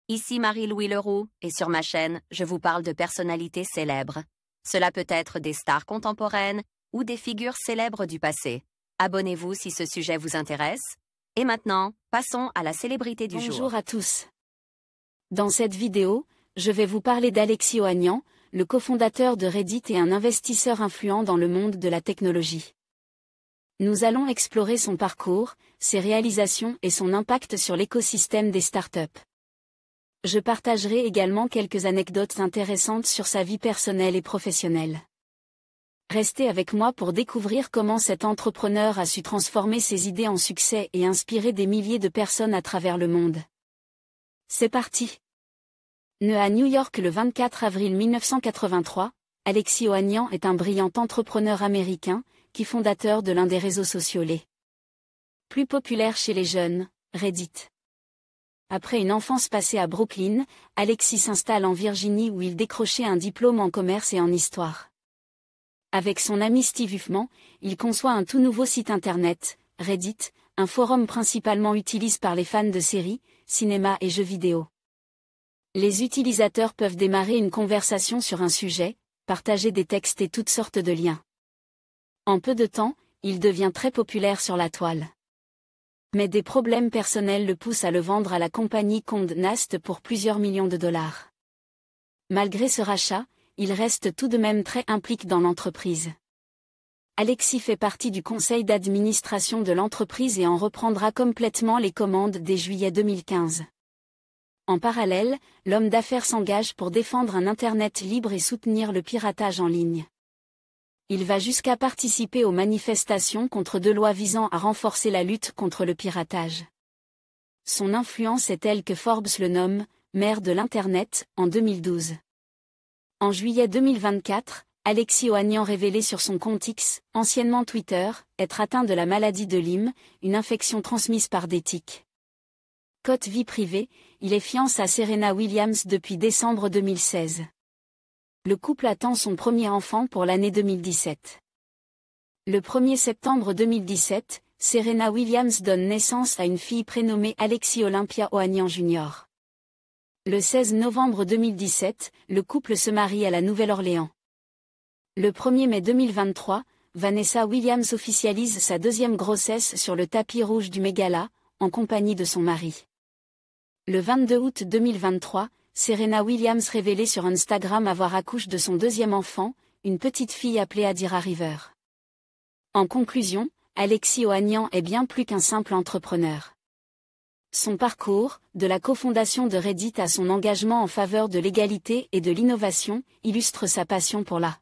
Ici Marie-Louis Leroux, et sur ma chaîne, je vous parle de personnalités célèbres. Cela peut être des stars contemporaines ou des figures célèbres du passé. Abonnez-vous si ce sujet vous intéresse. Et maintenant, passons à la célébrité du jour. Bonjour à tous. Dans cette vidéo, je vais vous parler d'Alexis Ohanian, le cofondateur de Reddit et un investisseur influent dans le monde de la technologie. Nous allons explorer son parcours, ses réalisations et son impact sur l'écosystème des startups. Je partagerai également quelques anecdotes intéressantes sur sa vie personnelle et professionnelle. Restez avec moi pour découvrir comment cet entrepreneur a su transformer ses idées en succès et inspirer des milliers de personnes à travers le monde. C'est parti! Né à New York le 24 avril 1983, Alexis Ohanian est un brillant entrepreneur américain, qui fondateur de l'un des réseaux sociaux les plus populaires chez les jeunes, Reddit. Après une enfance passée à Brooklyn, Alexis s'installe en Virginie où il décrochait un diplôme en commerce et en histoire. Avec son ami Steve Huffman, il conçoit un tout nouveau site internet, Reddit, un forum principalement utilisé par les fans de séries, cinéma et jeux vidéo. Les utilisateurs peuvent démarrer une conversation sur un sujet, partager des textes et toutes sortes de liens. En peu de temps, il devient très populaire sur la toile. Mais des problèmes personnels le poussent à le vendre à la compagnie Condé Nast pour plusieurs millions de dollars. Malgré ce rachat, il reste tout de même très impliqué dans l'entreprise. Alexis fait partie du conseil d'administration de l'entreprise et en reprendra complètement les commandes dès juillet 2015. En parallèle, l'homme d'affaires s'engage pour défendre un Internet libre et soutenir le piratage en ligne. Il va jusqu'à participer aux manifestations contre deux lois visant à renforcer la lutte contre le piratage. Son influence est telle que Forbes le nomme « maire de l'Internet » en 2012. En juillet 2024, Alexis Ohanian révélait sur son compte X, anciennement Twitter, être atteint de la maladie de Lyme, une infection transmise par des tiques. Côté vie privée, il est fiancé à Serena Williams depuis décembre 2016. Le couple attend son premier enfant pour l'année 2017. Le 1er septembre 2017, Serena Williams donne naissance à une fille prénommée Alexis Olympia Ohanian Jr. Le 16 novembre 2017, le couple se marie à la Nouvelle-Orléans. Le 1er mai 2023, Vanessa Williams officialise sa deuxième grossesse sur le tapis rouge du Met-Gala, en compagnie de son mari. Le 22 août 2023, Serena Williams révélait sur Instagram avoir accouché de son deuxième enfant, une petite fille appelée Adira River. En conclusion, Alexis Ohanian est bien plus qu'un simple entrepreneur. Son parcours, de la cofondation de Reddit à son engagement en faveur de l'égalité et de l'innovation, illustre sa passion pour la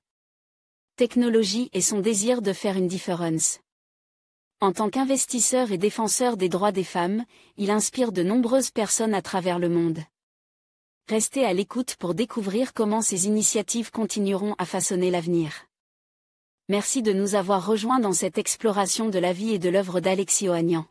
technologie et son désir de faire une différence. En tant qu'investisseur et défenseur des droits des femmes, il inspire de nombreuses personnes à travers le monde. Restez à l'écoute pour découvrir comment ces initiatives continueront à façonner l'avenir. Merci de nous avoir rejoints dans cette exploration de la vie et de l'œuvre d'Alexis Ohanian.